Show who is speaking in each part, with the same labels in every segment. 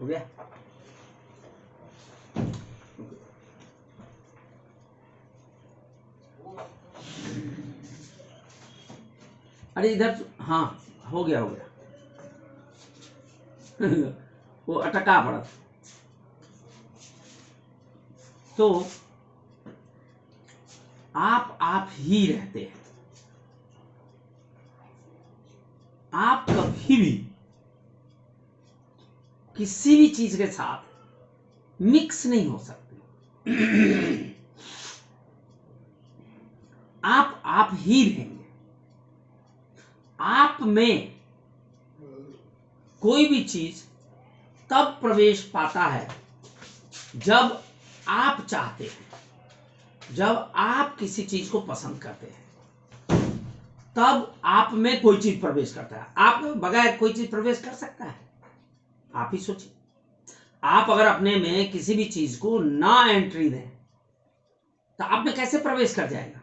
Speaker 1: हो गया। अरे इधर, हाँ हो गया हो गया। वो अटका पड़ा। तो आप ही रहते हैं। आप कभी भी किसी भी चीज के साथ मिक्स नहीं हो सकते। आप ही रहेंगे। आप में कोई भी चीज तब प्रवेश पाता है जब आप चाहते हैं, जब आप किसी चीज को पसंद करते हैं, तब आप में कोई चीज प्रवेश करता है। आप बगैर कोई चीज प्रवेश कर सकता है? आप ही सोचिए। आप अगर अपने में किसी भी चीज को ना एंट्री दें तो आप में कैसे प्रवेश कर जाएगा?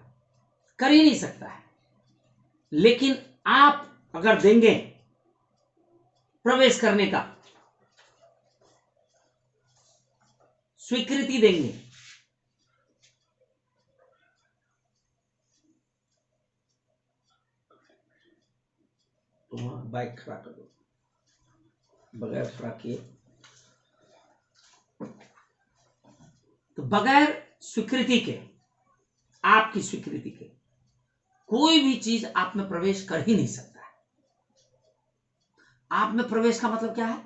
Speaker 1: कर ही नहीं सकता है। लेकिन आप अगर देंगे प्रवेश करने का, स्वीकृति देंगे, तो वहां बाइक खड़ा कर दो, बगैर खड़ा किए। तो बगैर स्वीकृति के, आपकी स्वीकृति के, कोई भी चीज आप में प्रवेश कर ही नहीं सकता है। आप में प्रवेश का मतलब क्या है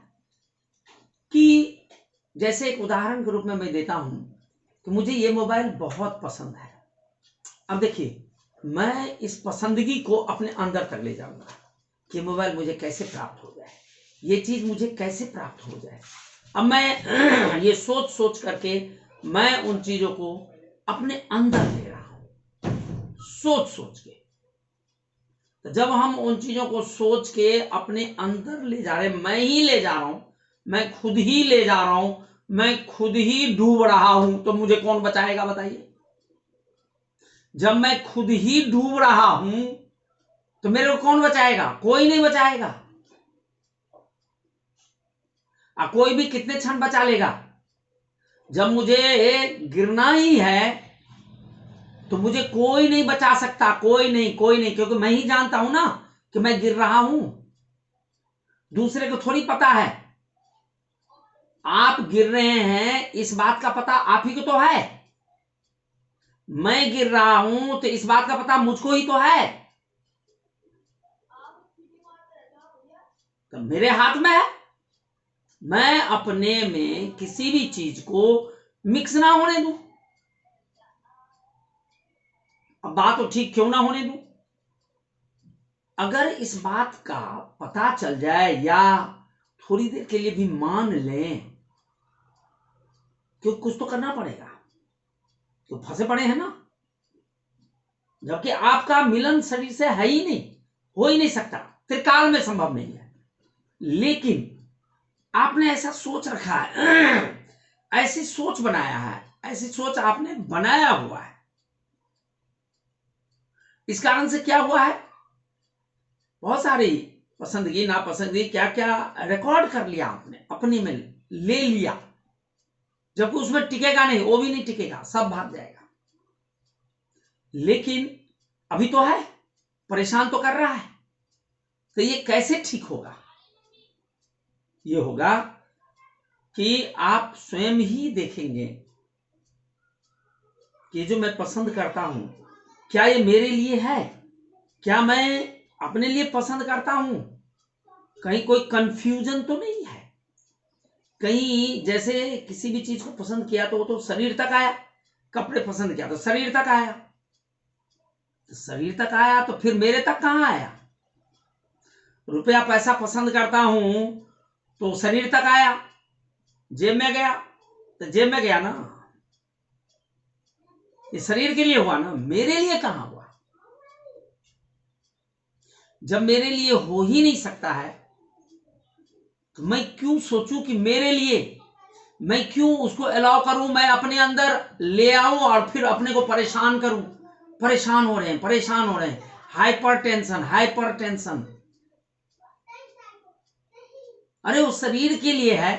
Speaker 1: कि जैसे एक उदाहरण के रूप में मैं देता हूं कि मुझे ये मोबाइल बहुत पसंद है। अब देखिए, मैं इस पसंदगी को अपने अंदर तक ले जाऊंगा कि मोबाइल मुझे कैसे प्राप्त हो जाए, ये चीज मुझे कैसे प्राप्त हो जाए। अब मैं ये सोच सोच करके मैं उन चीजों को अपने अंदर ले रहा हूं, सोच सोच के। तो जब हम उन चीजों को सोच के अपने अंदर ले जा रहे, मैं ही ले जा रहा हूं, मैं खुद ही ले जा रहा हूं, मैं खुद ही डूब रहा हूं, तो मुझे कौन बचाएगा बताइए? जब मैं खुद ही डूब रहा हूं तो मेरे को कौन बचाएगा? कोई नहीं बचाएगा। कोई भी कितने क्षण बचा लेगा? जब मुझे गिरना ही है तो मुझे कोई नहीं बचा सकता, कोई नहीं, कोई नहीं, क्योंकि मैं ही जानता हूं ना कि मैं गिर रहा हूं। दूसरे को थोड़ी पता है। आप गिर रहे हैं इस बात का पता आप ही को तो है। मैं गिर रहा हूं तो इस बात का पता मुझको ही तो है। तो मेरे हाथ में है। मैं अपने में किसी भी चीज को मिक्स ना होने दूं। अब बात तो ठीक क्यों ना होने दूं? अगर इस बात का पता चल जाए या थोड़ी देर के लिए भी मान लें, क्योंकि कुछ तो करना पड़ेगा, तो फंसे पड़े हैं ना। जबकि आपका मिलन शरीर से है ही नहीं, हो ही नहीं सकता, त्रिकाल में संभव नहीं है। लेकिन आपने ऐसा सोच रखा है, ऐसी सोच बनाया है, ऐसी सोच आपने बनाया हुआ है। इस कारण से क्या हुआ है, बहुत सारी पसंदगी नापसंदगी क्या क्या रिकॉर्ड कर लिया आपने, अपने में ले लिया, जबकि उसमें टिकेगा नहीं, वो भी नहीं टिकेगा, सब भाग जाएगा। लेकिन अभी तो है, परेशान तो कर रहा है। तो ये कैसे ठीक होगा? ये होगा कि आप स्वयं ही देखेंगे कि जो मैं पसंद करता हूं, क्या ये मेरे लिए है? क्या मैं अपने लिए पसंद करता हूं? कहीं कोई कंफ्यूजन तो नहीं है? कहीं जैसे किसी भी चीज को पसंद किया तो वो तो शरीर तक आया, कपड़े पसंद किया तो शरीर तक आया, तो शरीर तक आया तो फिर मेरे तक कहां आया? रुपया पैसा पसंद करता हूं तो शरीर तक आया, जेब में गया तो जेब में गया ना, ये शरीर के लिए हुआ ना, मेरे लिए कहां हुआ? जब मेरे लिए हो ही नहीं सकता है तो मैं क्यों सोचूं कि मेरे लिए, मैं क्यों उसको अलाउ करूं, मैं अपने अंदर ले आऊं और फिर अपने को परेशान करूं? परेशान हो रहे हैं, परेशान हो रहे हैं, हाइपर टेंशन, हाइपर टेंशन। अरे वो शरीर के लिए है,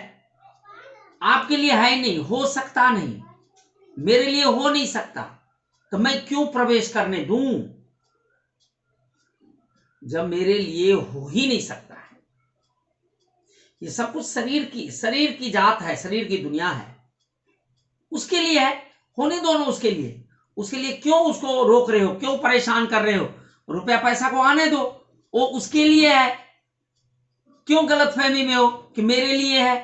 Speaker 1: आपके लिए है नहीं, हो सकता नहीं, मेरे लिए हो नहीं सकता, तो मैं क्यों प्रवेश करने दूं जब मेरे लिए हो ही नहीं सकता है। ये सब कुछ शरीर की जात है, शरीर की दुनिया है, उसके लिए है, होने दोनों उसके लिए। उसके लिए क्यों उसको रोक रहे हो, क्यों परेशान कर रहे हो? रुपया पैसा को आने दो, वो उसके लिए है। क्यों गलतफहमी में हो कि मेरे लिए है?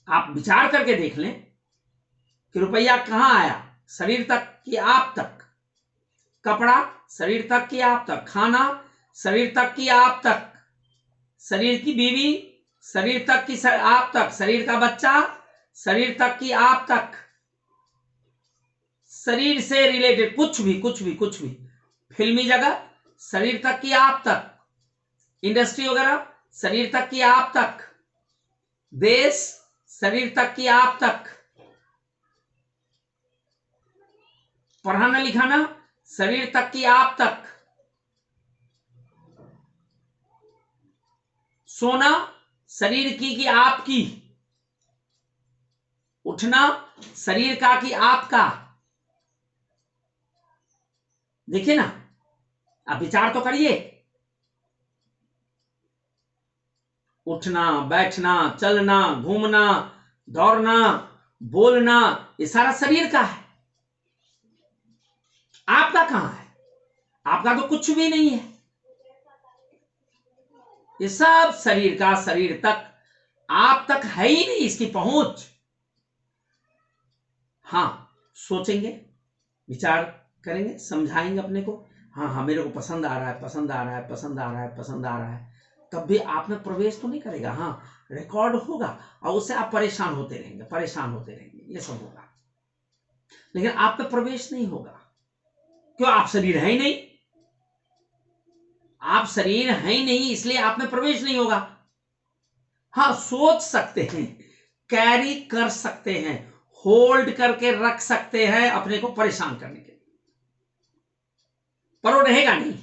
Speaker 1: आप विचार करके देख लें कि रुपया कहां आया, शरीर तक कि आप तक? कपड़ा शरीर तक कि आप तक? खाना शरीर तक कि आप तक? शरीर की बीवी शरीर तक कि आप तक? शरीर का बच्चा शरीर तक कि आप तक? शरीर से रिलेटेड कुछ भी, फिल्मी जगत शरीर तक कि आप तक? इंडस्ट्री वगैरह शरीर तक कि आप तक? देश शरीर तक कि आप तक? पढ़ाना लिखाना शरीर तक कि आप तक? सोना शरीर की कि आपकी? उठना शरीर का कि आपका? देखिए ना, आप विचार तो करिए। उठना, बैठना, चलना, घूमना, दौड़ना, बोलना, ये सारा शरीर का है। आपका कहां है? आपका तो कुछ भी नहीं है। ये सब शरीर का, शरीर तक, आप तक है ही नहीं इसकी पहुंच। हाँ, सोचेंगे, विचार करेंगे, समझाएंगे अपने को, हाँ हाँ मेरे को पसंद आ रहा है, पसंद आ रहा है, पसंद आ रहा है, पसंद आ रहा है, तब भी आप में प्रवेश तो नहीं करेगा। हाँ, रिकॉर्ड होगा और उससे आप परेशान होते रहेंगे, परेशान होते रहेंगे, ये सब होगा, लेकिन आप पे प्रवेश नहीं होगा। क्यों? आप शरीर है ही नहीं, आप शरीर है ही नहीं, इसलिए आप में प्रवेश नहीं होगा। हाँ, सोच सकते हैं, कैरी कर सकते हैं, होल्ड करके रख सकते हैं अपने को परेशान करने के लिए, पर वो रहेगा नहीं।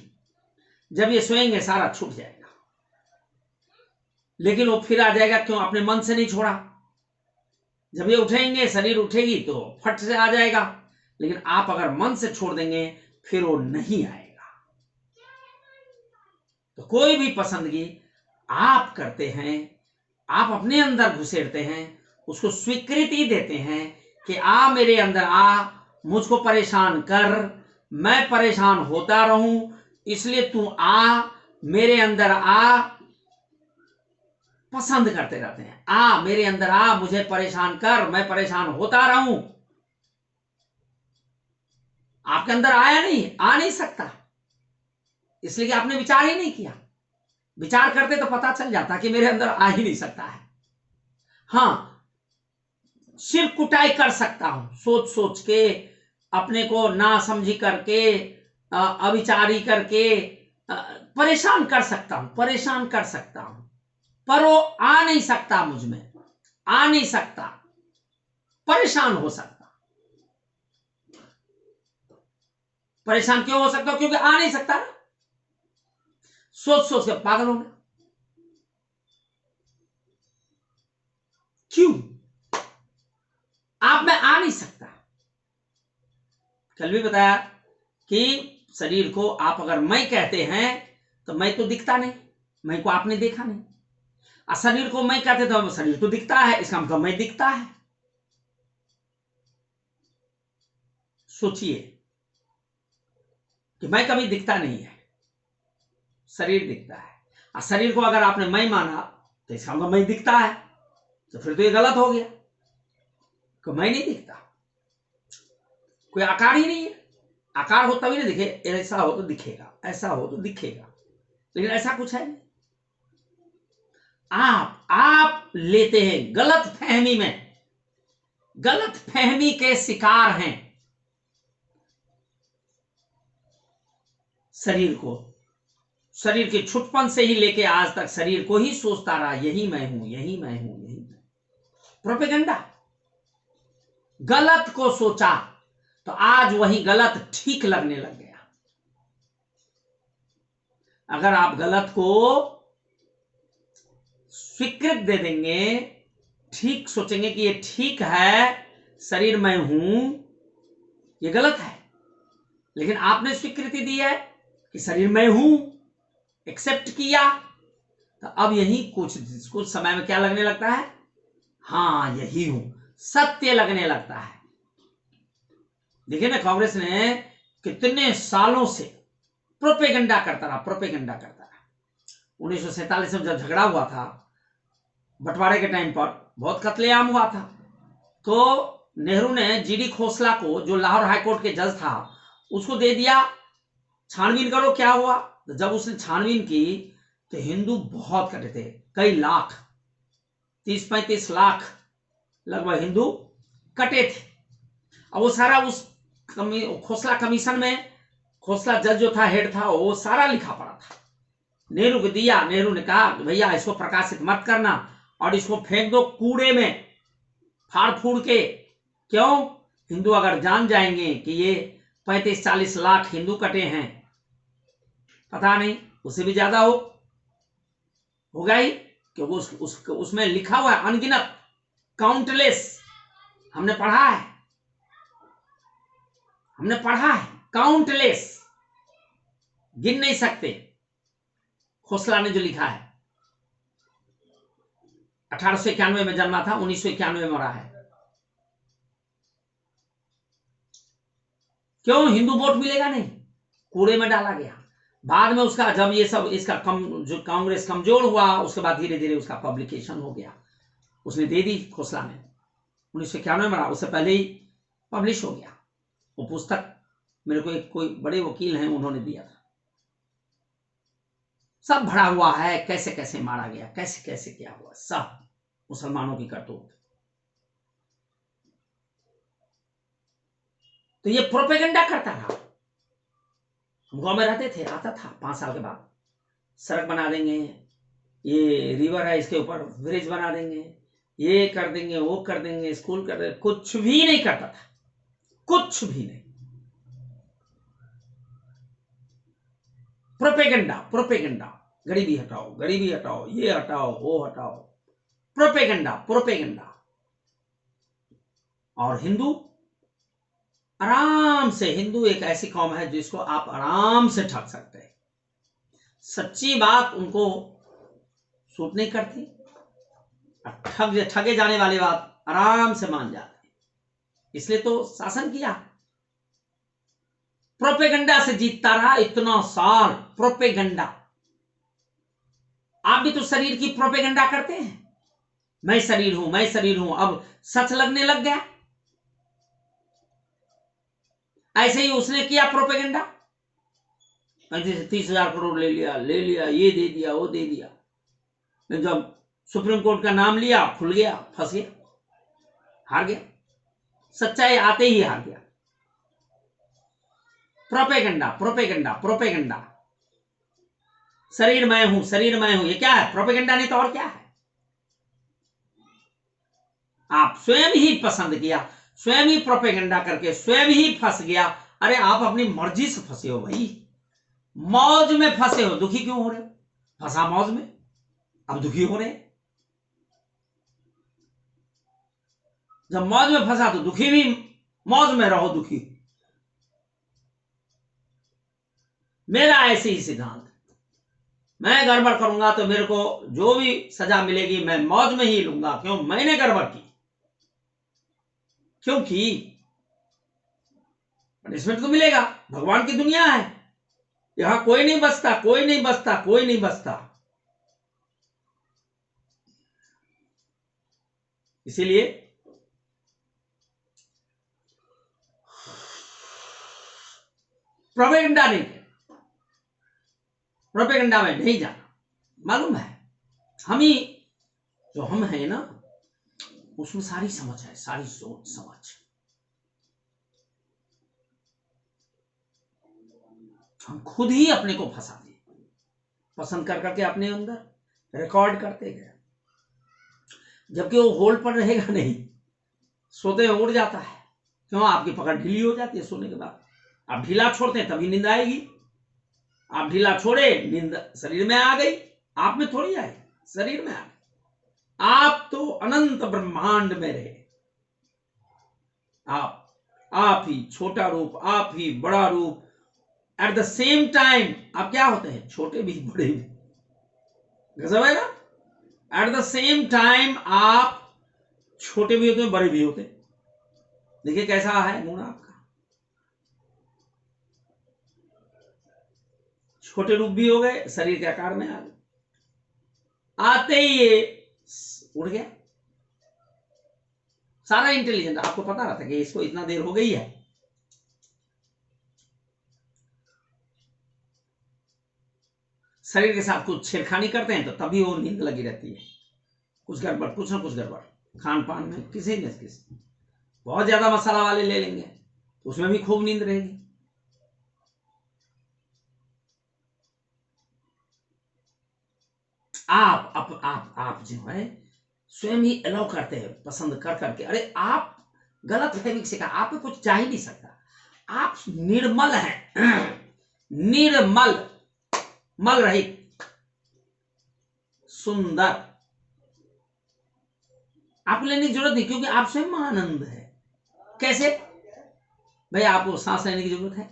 Speaker 1: जब ये सोएंगे सारा छूट जाएगा, लेकिन वो फिर आ जाएगा। क्यों? अपने मन से नहीं छोड़ा। जब ये उठेंगे, शरीर उठेगी तो फट से आ जाएगा, लेकिन आप अगर मन से छोड़ देंगे फिर वो नहीं आएगा। तो कोई भी पसंदगी आप करते हैं, आप अपने अंदर घुसेड़ते हैं, उसको स्वीकृति देते हैं कि आ मेरे अंदर आ, मुझको परेशान कर, मैं परेशान होता रहूं, इसलिए तू आ, मेरे अंदर आ। पसंद करते रहते हैं, आ मेरे अंदर आ, मुझे परेशान कर, मैं परेशान होता रहूं। आपके अंदर आया नहीं, आ नहीं सकता, इसलिए कि आपने विचार ही नहीं किया। विचार करते तो पता चल जाता कि मेरे अंदर आ ही नहीं सकता है। हाँ, सिर कुटाई कर सकता हूं, सोच सोच के, अपने को ना समझी करके, अविचारी करके परेशान कर सकता हूं, परेशान कर सकता हूं, पर वो आ नहीं सकता, मुझ में आ नहीं सकता, परेशान हो सकता। परेशान क्यों हो सकता? क्योंकि आ नहीं सकता ना, सोच सोच के पागल हो गए। क्यों? आप में आ नहीं सकता। कल भी बताया कि शरीर को आप अगर मैं कहते हैं तो मैं तो दिखता नहीं, मैं को आपने देखा नहीं। और शरीर को मैं कहते तो शरीर तो दिखता है, इसका मतलब मैं दिखता है। सोचिए कि मैं कभी दिखता नहीं है, शरीर दिखता है। और शरीर को अगर आपने मैं माना तो इसका मतलब मैं दिखता है, तो फिर तो ये गलत हो गया कि मैं नहीं दिखता। कोई आकार ही नहीं है, आकार हो तभी ना दिखे, ऐसा हो तो दिखेगा, ऐसा हो तो दिखेगा, लेकिन ऐसा कुछ है नहीं। आप लेते हैं गलत फहमी में, गलत फहमी के शिकार हैं। शरीर को, शरीर के छुटपन से ही लेके आज तक शरीर को ही सोचता रहा, यही मैं हूं, यही मैं हूं, यही मैं। प्रोपेगेंडा, गलत को सोचा तो आज वही गलत ठीक लगने लग गया। अगर आप गलत को स्वीकृत दे देंगे ठीक सोचेंगे कि ये ठीक है, शरीर मैं हूं, ये गलत है। लेकिन आपने स्वीकृति दी है कि शरीर मैं हूं, एक्सेप्ट किया, तो अब यही कुछ समय में क्या लगने लगता है, हाँ यही हूं, सत्य लगने लगता है। देखिए ना, कांग्रेस ने कितने सालों से प्रोपेगेंडा करता रहा। 1947 में जब झगड़ा हुआ था बंटवारे के टाइम पर, बहुत कत्लेआम हुआ था, तो नेहरू ने जीडी खोसला को, जो लाहौर हाईकोर्ट के जज था, उसको दे दिया, छानबीन करो क्या हुआ। तो जब उसने छानबीन की तो हिंदू बहुत कटे थे, कई लाख, 30-35 लाख लगभग हिंदू कटे थे। अब वो सारा उस खोसला कमीशन में, खोसला जज जो था, हेड था, वो सारा लिखा पड़ा था। नेहरू को दिया, नेहरू ने कहा भैया इसको प्रकाशित मत करना और इसको फेंक दो कूड़े में, फाड़ फूड़ के। क्यों? हिंदू अगर जान जाएंगे कि ये 35-40 लाख हिंदू कटे हैं, पता नहीं उससे भी ज्यादा होगा ही, क्योंकि उसमें लिखा हुआ है अनगिनत, काउंटलेस। हमने पढ़ा है काउंटलेस, गिन नहीं सकते। खोसला ने जो लिखा है, 1891 में जन्मा था, 1991 में मरा है। क्यों? हिंदू वोट मिलेगा नहीं, कूड़े में डाला गया। बाद में उसका, जब ये सब इसका जो कांग्रेस कमजोर हुआ, उसके बाद धीरे धीरे उसका पब्लिकेशन हो गया, उसने दे दी खोसला ने, 1991 में मरा, उससे पहले ही पब्लिश हो गया वो पुस्तक। मेरे को एक कोई बड़े वकील हैं, उन्होंने दिया था। सब भरा हुआ है, कैसे कैसे मारा गया, कैसे कैसे क्या हुआ, सब मुसलमानों की करतूत। तो ये प्रोपेगेंडा करता रहा। हम गांव में रहते थे, आता था 5 साल के बाद, सड़क बना देंगे, ये रिवर है इसके ऊपर ब्रिज बना देंगे, ये कर देंगे, वो कर देंगे, स्कूल कर देंगे, कुछ भी नहीं करता था, कुछ भी नहीं। प्रोपेगेंडा, गरीबी हटाओ, ये हटाओ, वो हटाओ, प्रोपेगेंडा। और हिंदू आराम से, हिंदू एक ऐसी कौम है जिसको आप आराम से ठग सकते हैं। सच्ची बात उनको सूट नहीं करती, ठगे जाने वाली बात आराम से मान जाते हैं। इसलिए तो शासन किया, प्रोपेगेंडा से जीतता रहा इतना साल। प्रोपेगेंडा, आप भी तो शरीर की प्रोपेगेंडा करते हैं, मैं शरीर हूं, अब सच लगने लग गया। ऐसे ही उसने किया प्रोपेगेंडा, 30,000 करोड़ ले लिया, ये दे दिया, वो दे दिया। जब सुप्रीम कोर्ट का नाम लिया, खुल गया, फंस गया, हार गया, सच्चाई आते ही हार गया। प्रोपेगेंडा। शरीर मैं हूं, ये क्या है? प्रोपेगेंडा नहीं तो और क्या है? आप स्वयं ही पसंद किया, स्वयं ही प्रोपेगेंडा करके स्वयं ही फंस गया। अरे आप अपनी मर्जी से फंसे हो भाई, मौज में फंसे हो, दुखी क्यों हो रहे हो? फंसा मौज में, अब दुखी हो रहे। जब मौज में फंसा तो दुखी भी मौज में रहो, दुखी। मेरा ऐसे ही सिद्धांत, मैं गड़बड़ करूंगा तो मेरे को जो भी सजा मिलेगी मैं मौज में ही लूंगा। क्यों? मैंने गड़बड़ की, क्योंकि पनिशमेंट तो मिलेगा, भगवान की दुनिया है, यहां कोई नहीं बचता। इसीलिए प्रोपेगेंडा में नहीं जाना। मालूम है, हम हैं ना, उसमें सारी समझ है, सारी सोच समझ। हम खुद ही अपने को फंसाते हैं, पसंद कर करके अपने अंदर रिकॉर्ड करते गए, जबकि वो होल्ड पर रहेगा नहीं, सोते में उड़ जाता है। क्यों? आपकी पकड़ ढीली हो जाती है सोने के बाद। आप ढीला छोड़ते हैं तभी नींद आएगी, आप ढीला छोड़े, नींद शरीर में आ गई, आप में थोड़ी आई, शरीर में आ गई। आप तो जो अनंत ब्रह्मांड में रहे। आप ही छोटा रूप, आप ही बड़ा रूप। एट द सेम टाइम आप क्या होते हैं? छोटे भी बड़े भी। गजब है ना? एट द सेम टाइम आप छोटे भी होते हैं, बड़े भी होते हैं। देखिए कैसा है गुण आपका। छोटे रूप भी हो गए, शरीर के आकार में आ गए, आते ही ये उड़ गया। सारा इंटेलिजेंट आपको पता रहता कि इसको इतना देर हो गई है। शरीर के साथ कुछ छेड़खानी करते हैं तो तभी वो नींद लगी रहती है। कुछ गड़बड़, कुछ ना कुछ गड़बड़ खान पान में, किसी न किसी। बहुत ज्यादा मसाला वाले ले लेंगे तो उसमें भी खूब नींद रहेगी। आप जो है स्वयं ही अलाउ करते हैं, पसंद कर करके। अरे आप गलत फहमी से कहा, आपको कुछ चाह ही नहीं सकता। आप निर्मल हैं, निर्मल, मल रहित, सुंदर। आपको लेने की जरूरत नहीं, क्योंकि आप स्वयं आनंद है। कैसे भाई? आपको सांस लेने की जरूरत है,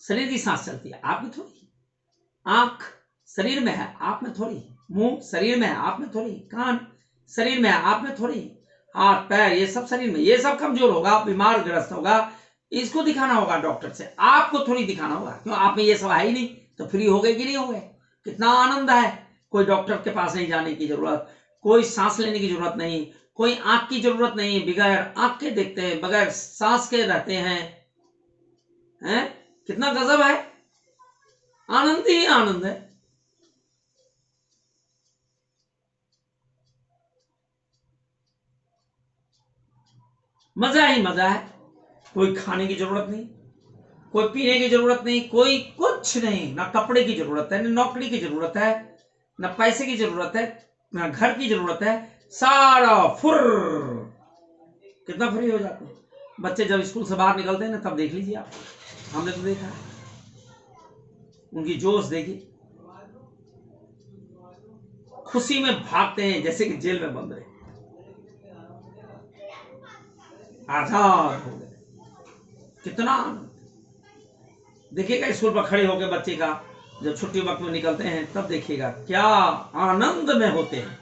Speaker 1: शरीर की सांस चलती है, आपकी थोड़ी। आंख शरीर में है, आप में थोड़ी। मुंह शरीर में है, आप में थोड़ी। कान शरीर में है, आप में थोड़ी। हाथ पैर ये सब शरीर में। ये सब कमजोर होगा, बीमार ग्रस्त होगा, इसको दिखाना होगा डॉक्टर से, आपको थोड़ी दिखाना होगा। क्यों? आप में ये सब है ही नहीं, तो फ्री हो गए कि नहीं हो गए? कितना आनंद है। कोई डॉक्टर के पास नहीं जाने की जरूरत, कोई सांस लेने की जरूरत नहीं, कोई आंख की जरूरत नहीं, बगैर आंख के देखते हैं, बगैर सांस के रहते हैं। हैं? कितना गजब है। आनंद ही आनंद है। मजा ही मजा है। कोई खाने की जरूरत नहीं, कोई पीने की जरूरत नहीं, कोई कुछ नहीं। ना कपड़े की जरूरत है, ना नौकरी की जरूरत है, ना पैसे की जरूरत है, ना घर की जरूरत है। सारा फुर। कितना फ्री हो जाते हैं बच्चे जब स्कूल से बाहर निकलते हैं ना, तब देख लीजिए आप। हमने तो देखा है, उनकी जोश देखिए। खुशी में भागते हैं जैसे कि जेल में बंद रहे, आजाद हो गए। कितना देखिएगा स्कूल पर खड़े होकर बच्चे का, जब छुट्टी वक्त में निकलते हैं तब देखिएगा क्या आनंद में होते हैं,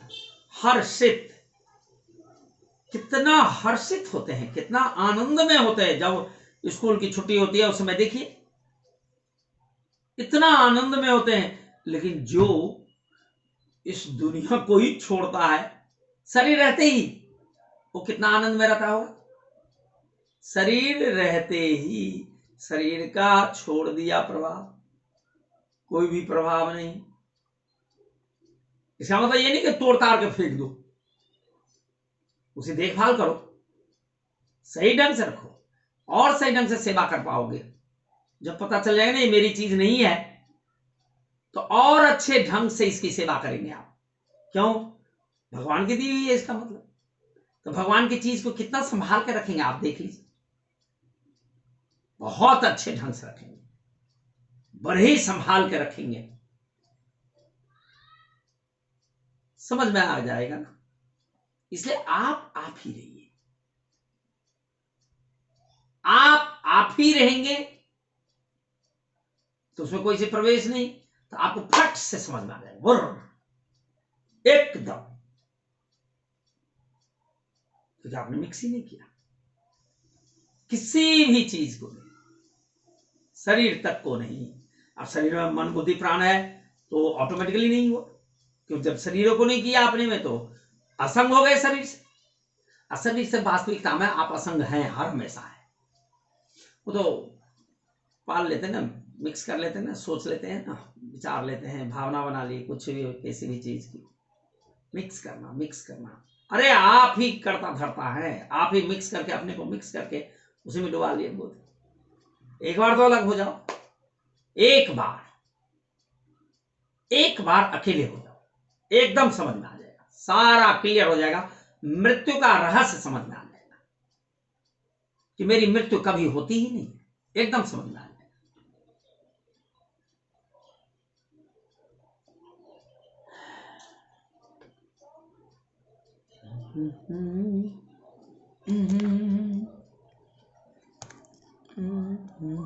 Speaker 1: हर्षित। कितना हर्षित होते हैं, कितना आनंद में होते हैं। जब स्कूल की छुट्टी होती है उस समय देखिए, इतना आनंद में होते हैं। लेकिन जो इस दुनिया को ही छोड़ता है शरीर रहते ही, वो कितना आनंद में रहता होगा। शरीर रहते ही शरीर का छोड़ दिया प्रभाव, कोई भी प्रभाव नहीं। इसका मतलब ये नहीं कि तोड़ ताड़ के फेंक दो, उसे देखभाल करो, सही ढंग से रखो, और सही ढंग से सेवा कर पाओगे। जब पता चल जाएगा ना ये मेरी चीज नहीं है, तो और अच्छे ढंग से इसकी सेवा करेंगे आप। क्यों? भगवान की दी हुई है, इसका मतलब। तो भगवान की चीज को कितना संभाल के रखेंगे आप देख लीजिए। बहुत अच्छे ढंग से रखेंगे, बड़े ही संभाल के रखेंगे, समझ में आ जाएगा ना। इसलिए आप ही रहिए। आप ही रहेंगे तो उसमें कोई से प्रवेश नहीं, तो आपको फट से समझ में आ जाएगा एकदम, क्योंकि आपने मिक्स ही नहीं किया किसी भी चीज को नहीं, शरीर तक को नहीं। अब शरीर में मन बुद्धि प्राण है तो ऑटोमेटिकली नहीं हुआ, क्योंकि जब शरीरों को नहीं किया अपने में तो असंग हो गए शरीर से। असंग से वास्तविकता में आप असंग हैं, हर हमेशा है। वो तो पाल लेते हैं ना, मिक्स कर लेते हैं ना, सोच लेते हैं ना, विचार लेते हैं, भावना बना ली कुछ भी किसी भी चीज की, मिक्स करना मिक्स करना। अरे आप ही करता धरता है, आप ही मिक्स करके अपने को मिक्स करके उसी में डुबा लिए बुद्ध। एक बार तो अलग हो जाओ, एक बार अकेले हो जाओ, एकदम समझ में आ जाएगा, सारा क्लियर हो जाएगा। मृत्यु का रहस्य समझ में आ जाएगा कि मेरी मृत्यु कभी होती ही नहीं, एकदम समझ में आ जाएगा। हम्म।